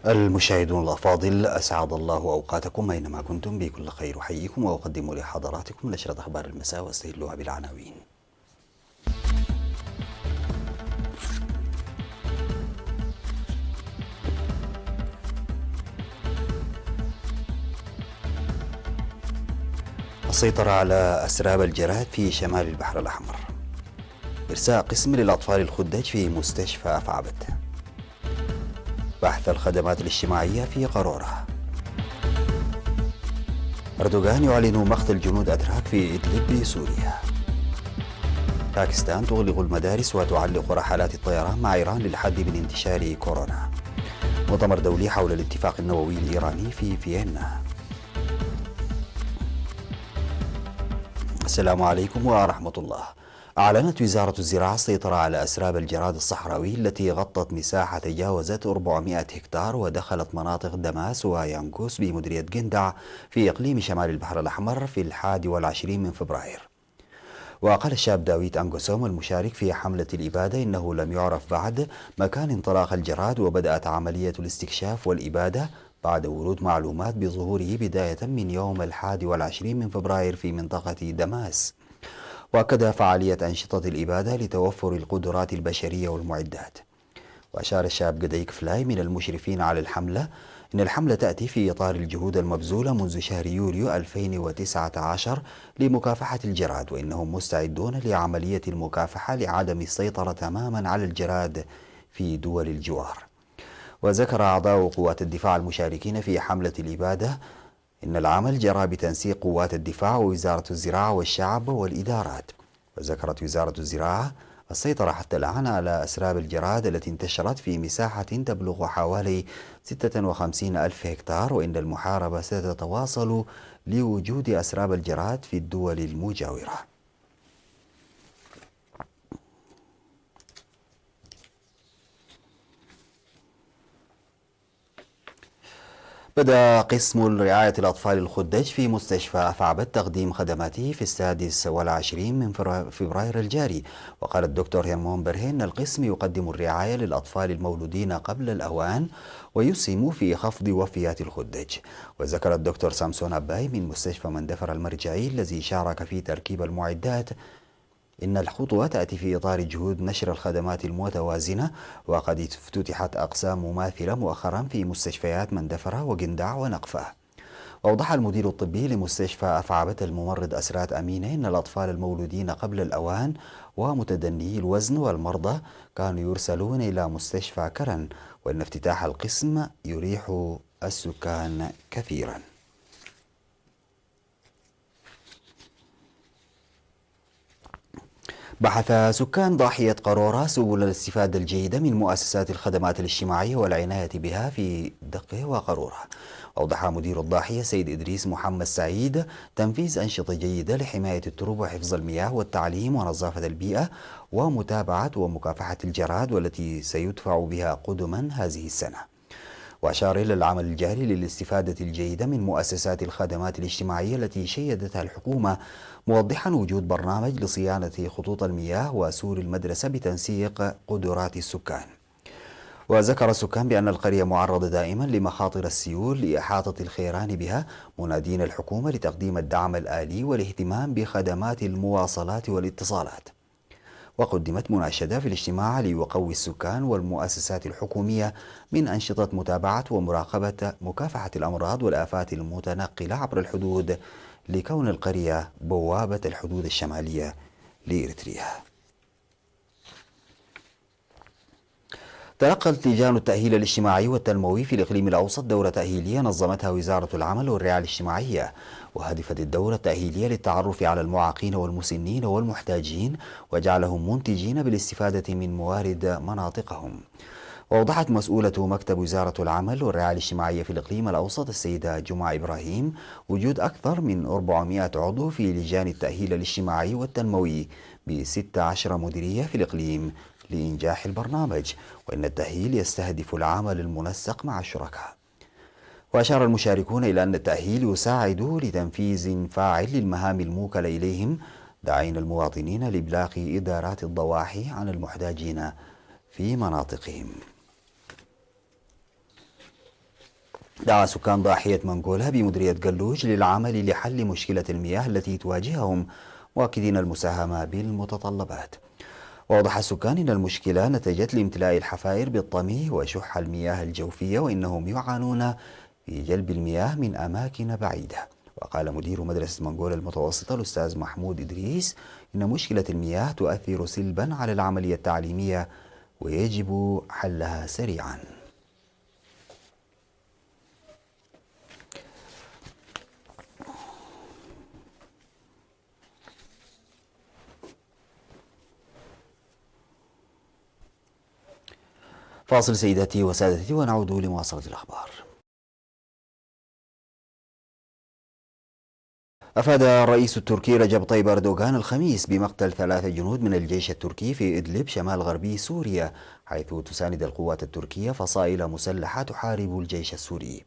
المشاهدون الأفاضل، أسعد الله أوقاتكم أينما كنتم بكل خير. أحييكم وأقدم لحضراتكم نشرة أخبار المساء واستهلها بالعناوين. السيطرة على أسراب الجراد في شمال البحر الأحمر. إرساء قسم للأطفال الخدج في مستشفى أفعبت. بحث الخدمات الاجتماعية في قارورة. أردوغان يعلن مقتل جنود أتراك في إدلب بسوريا. باكستان تغلق المدارس وتعلق رحلات الطيران مع إيران للحد من انتشار كورونا. مؤتمر دولي حول الاتفاق النووي الإيراني في فيينا. السلام عليكم ورحمة الله. أعلنت وزارة الزراعة السيطرة على أسراب الجراد الصحراوي التي غطت مساحة تجاوزت 400 هكتار ودخلت مناطق دماس ويانغوس بمديرية جندع في إقليم شمال البحر الأحمر في 21 من فبراير. وقال الشاب داويد أنغوسوم المشارك في حملة الإبادة إنه لم يعرف بعد مكان انطلاق الجراد، وبدأت عملية الاستكشاف والإبادة بعد ورود معلومات بظهوره بداية من يوم 21 من فبراير في منطقة دماس. وأكد فعالية أنشطة الإبادة لتوفر القدرات البشرية والمعدات. وأشار الشاب قديك فلاي من المشرفين على الحملة إن الحملة تأتي في إطار الجهود المبذولة منذ شهر يوليو 2019 لمكافحة الجراد، وإنهم مستعدون لعملية المكافحة لعدم السيطرة تماما على الجراد في دول الجوار. وذكر أعضاء قوات الدفاع المشاركين في حملة الإبادة إن العمل جرى بتنسيق قوات الدفاع ووزارة الزراعة والشعب والإدارات. وذكرت وزارة الزراعة السيطرة حتى الآن على أسراب الجراد التي انتشرت في مساحة تبلغ حوالي 56 ألف هكتار، وإن المحاربة ستتواصل لوجود أسراب الجراد في الدول المجاورة. بدأ قسم رعاية الأطفال الخدج في مستشفى أفعبت تقديم خدماته في 26 من فبراير الجاري. وقال الدكتور هيرمون برهين أن القسم يقدم الرعاية للأطفال المولودين قبل الأوان ويسهم في خفض وفيات الخدج. وذكر الدكتور سامسون أباي من مستشفى مندفر المرجعي الذي شارك في تركيب المعدات إن الخطوة تأتي في إطار جهود نشر الخدمات المتوازنة، وقد افتتحت أقسام مماثلة مؤخرا في مستشفيات مندفرة وجندع ونقفة. وأوضح المدير الطبي لمستشفى أفعبت الممرض أسرات أمينة إن الأطفال المولودين قبل الأوان ومتدني الوزن والمرضى كانوا يرسلون إلى مستشفى كرن، وإن افتتاح القسم يريح السكان كثيرا. بحث سكان ضاحية قارورة سبل الاستفادة الجيدة من مؤسسات الخدمات الاجتماعية والعناية بها في دقة وقارورة. أوضح مدير الضاحية سيد إدريس محمد سعيد تنفيذ أنشطة جيدة لحماية التربة وحفظ المياه والتعليم ونظافة البيئة ومتابعة ومكافحة الجراد، والتي سيدفع بها قدما هذه السنة. وأشار إلى العمل الجاري للاستفادة الجيدة من مؤسسات الخدمات الاجتماعية التي شيدتها الحكومة، موضحا وجود برنامج لصيانة خطوط المياه وسور المدرسة بتنسيق قدرات السكان. وذكر السكان بأن القرية معرضة دائما لمخاطر السيول لإحاطة الخيران بها، منادين الحكومة لتقديم الدعم الآلي والاهتمام بخدمات المواصلات والاتصالات. وقدمت مناشدة في الاجتماع ليقوي السكان والمؤسسات الحكومية من أنشطة متابعة ومراقبة مكافحة الأمراض والآفات المتنقلة عبر الحدود، لكون القرية بوابة الحدود الشمالية لإريتريا. تلقت لجان التأهيل الاجتماعي والتنموي في الإقليم الأوسط دورة تأهيلية نظمتها وزارة العمل والرعاية الاجتماعية، وهدفت الدورة التأهيلية للتعرف على المعاقين والمسنين والمحتاجين وجعلهم منتجين بالاستفادة من موارد مناطقهم. وأوضحت مسؤولة مكتب وزارة العمل والرعاية الاجتماعية في الإقليم الأوسط السيدة جمعة إبراهيم وجود أكثر من 400 عضو في لجان التأهيل الاجتماعي والتنموي ب16 مديرية في الإقليم لإنجاح البرنامج، وإن التأهيل يستهدف العمل المنسق مع الشركاء. وأشار المشاركون إلى أن التأهيل يساعد لتنفيذ فاعل للمهام الموكلة إليهم، داعين المواطنين لإبلاغ إدارات الضواحي عن المحتاجين في مناطقهم. دعا سكان ضاحية منغولا بمديرية قلوج للعمل لحل مشكلة المياه التي تواجههم، مؤكدين المساهمة بالمتطلبات. وأوضح السكان أن المشكلة نتجت لامتلاء الحفائر بالطمي وشح المياه الجوفية، وإنهم يعانون في جلب المياه من أماكن بعيدة. وقال مدير مدرسة منغولا المتوسطة الأستاذ محمود إدريس إن مشكلة المياه تؤثر سلبا على العملية التعليمية ويجب حلها سريعا. فاصل سيداتي وسادتي ونعود لمواصلة الأخبار. أفاد الرئيس التركي رجب طيب أردوغان الخميس بمقتل 3 جنود من الجيش التركي في إدلب شمال غربي سوريا، حيث تساند القوات التركية فصائل مسلحة تحارب الجيش السوري.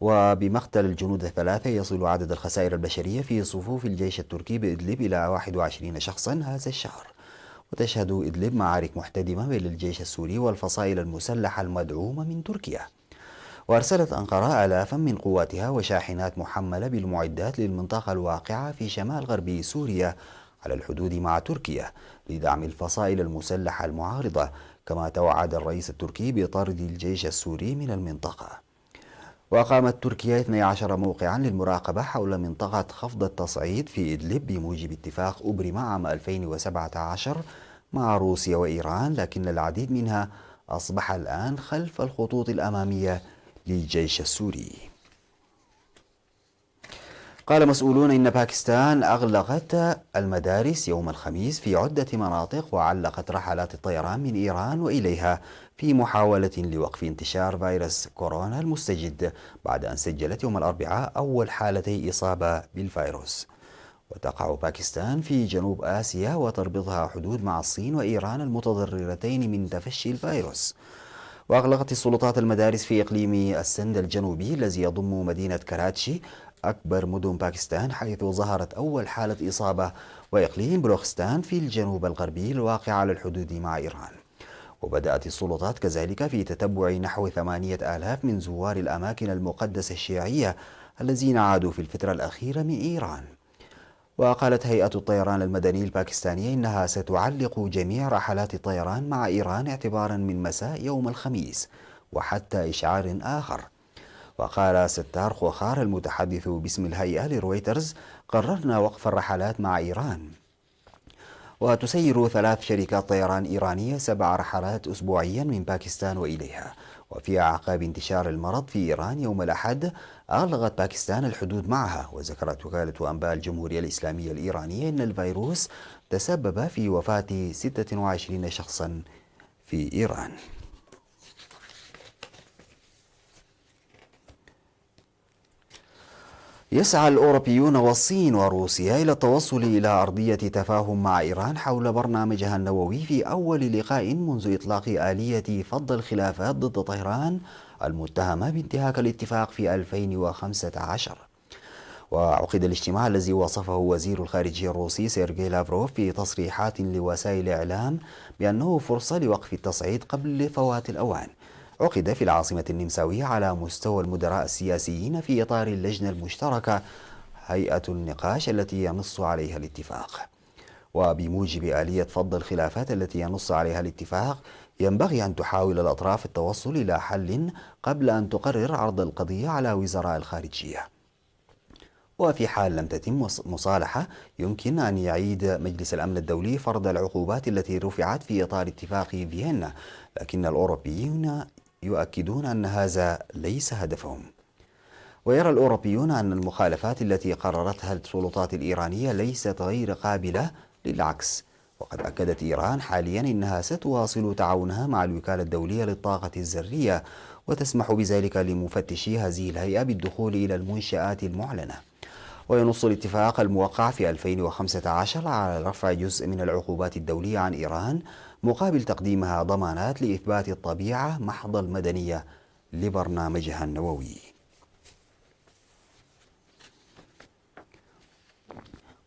وبمقتل الجنود الثلاثة يصل عدد الخسائر البشرية في صفوف الجيش التركي بإدلب إلى 21 شخصا هذا الشهر. وتشهد إدلب معارك محتدمة بين الجيش السوري والفصائل المسلحة المدعومة من تركيا. وأرسلت أنقرة آلافا من قواتها وشاحنات محملة بالمعدات للمنطقة الواقعة في شمال غرب سوريا على الحدود مع تركيا لدعم الفصائل المسلحة المعارضة. كما توعد الرئيس التركي بطرد الجيش السوري من المنطقة. وأقامت تركيا 12 موقعا للمراقبة حول منطقة خفض التصعيد في إدلب بموجب اتفاق أبرم عام 2017 مع روسيا وإيران، لكن العديد منها أصبح الآن خلف الخطوط الأمامية للجيش السوري. قال مسؤولون إن باكستان أغلقت المدارس يوم الخميس في عدة مناطق وعلقت رحلات الطيران من إيران وإليها في محاولة لوقف انتشار فيروس كورونا المستجد، بعد أن سجلت يوم الأربعاء أول حالتي إصابة بالفيروس. وتقع باكستان في جنوب آسيا وتربطها حدود مع الصين وإيران المتضررتين من تفشي الفيروس. وأغلقت السلطات المدارس في إقليم السند الجنوبي الذي يضم مدينة كراتشي أكبر مدن باكستان، حيث ظهرت أول حالة إصابة، وإقليم بلوخستان في الجنوب الغربي الواقع على الحدود مع إيران. وبدأت السلطات كذلك في تتبع نحو 8,000 من زوار الأماكن المقدسة الشيعية الذين عادوا في الفترة الأخيرة من إيران. وقالت هيئة الطيران المدني الباكستانية إنها ستعلق جميع رحلات الطيران مع إيران اعتبارا من مساء يوم الخميس وحتى إشعار آخر. وقال ستار خوخار المتحدث باسم الهيئة لرويترز: قررنا وقف الرحلات مع إيران. وتسير 3 شركات طيران إيرانية 7 رحلات أسبوعيا من باكستان وإليها. وفي أعقاب انتشار المرض في إيران يوم الأحد أغلقت باكستان الحدود معها. وذكرت وكالة أنباء الجمهورية الإسلامية الإيرانية أن الفيروس تسبب في وفاة 26 شخصا في إيران. يسعى الأوروبيون والصين وروسيا إلى التوصل إلى أرضية تفاهم مع إيران حول برنامجها النووي في أول لقاء منذ إطلاق آلية فض الخلافات ضد طهران المتهمة بانتهاك الاتفاق في 2015. وعقد الاجتماع الذي وصفه وزير الخارجية الروسي سيرجي لافروف في تصريحات لوسائل الإعلام بأنه فرصة لوقف التصعيد قبل فوات الأوان. عقد في العاصمة النمساوية على مستوى المدراء السياسيين في إطار اللجنة المشتركة هيئة النقاش التي ينص عليها الاتفاق. وبموجب آلية فض الخلافات التي ينص عليها الاتفاق، ينبغي أن تحاول الأطراف التوصل إلى حل قبل أن تقرر عرض القضية على وزراء الخارجية. وفي حال لم تتم مصالحة، يمكن أن يعيد مجلس الأمن الدولي فرض العقوبات التي رفعت في إطار اتفاق فيينا، لكن الأوروبيون يؤكدون أن هذا ليس هدفهم. ويرى الأوروبيون أن المخالفات التي قررتها السلطات الإيرانية ليست غير قابلة للعكس. وقد أكدت إيران حاليا أنها ستواصل تعاونها مع الوكالة الدولية للطاقة الذرية، وتسمح بذلك لمفتشي هذه الهيئة بالدخول إلى المنشآت المعلنة. وينص الاتفاق الموقع في 2015 على رفع جزء من العقوبات الدولية عن إيران مقابل تقديمها ضمانات لإثبات الطبيعة محض المدنية لبرنامجها النووي.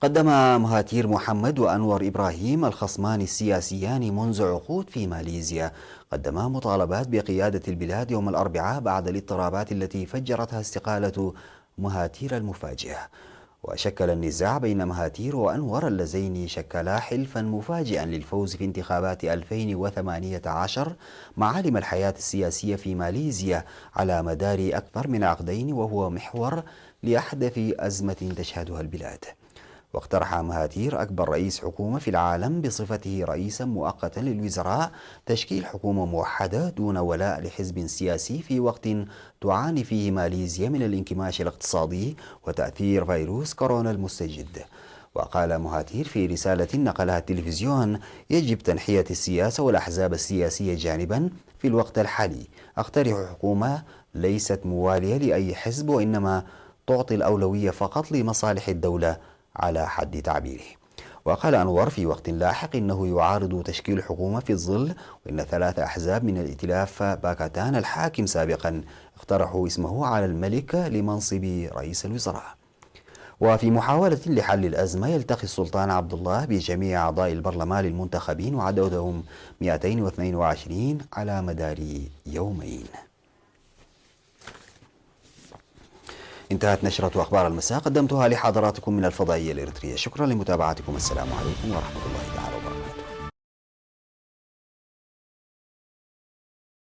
قدم مهاتير محمد وأنور إبراهيم الخصمان السياسيان منذ عقود في ماليزيا قدما مطالبات بقيادة البلاد يوم الأربعاء بعد الاضطرابات التي فجرتها استقالة مهاتير المفاجئة. وشكل النزاع بين مهاتير وأنور اللذين شكلا حلفا مفاجئا للفوز في انتخابات 2018 معالم الحياة السياسية في ماليزيا على مدار أكثر من عقدين، وهو محور لأحدث أزمة تشهدها البلاد. واقترح مهاتير أكبر رئيس حكومة في العالم بصفته رئيسا مؤقتا للوزراء تشكيل حكومة موحدة دون ولاء لحزب سياسي في وقت تعاني فيه ماليزيا من الانكماش الاقتصادي وتأثير فيروس كورونا المستجد. وقال مهاتير في رسالة نقلها التلفزيون: يجب تنحية السياسة والأحزاب السياسية جانبا في الوقت الحالي. أقترح حكومة ليست موالية لأي حزب وإنما تعطي الأولوية فقط لمصالح الدولة على حد تعبيره. وقال أنور في وقت لاحق إنه يعارض تشكيل حكومة في الظل وإن 3 أحزاب من الائتلاف باكستان الحاكم سابقا اقترحوا اسمه على الملك لمنصب رئيس الوزراء. وفي محاولة لحل الأزمة يلتقي السلطان عبد الله بجميع أعضاء البرلمان المنتخبين وعددهم 222 على مدار يومين. انتهت نشرة أخبار المساء، قدمتها لحضراتكم من الفضائية الإريترية. شكرا لمتابعتكم، السلام عليكم ورحمة الله تعالى.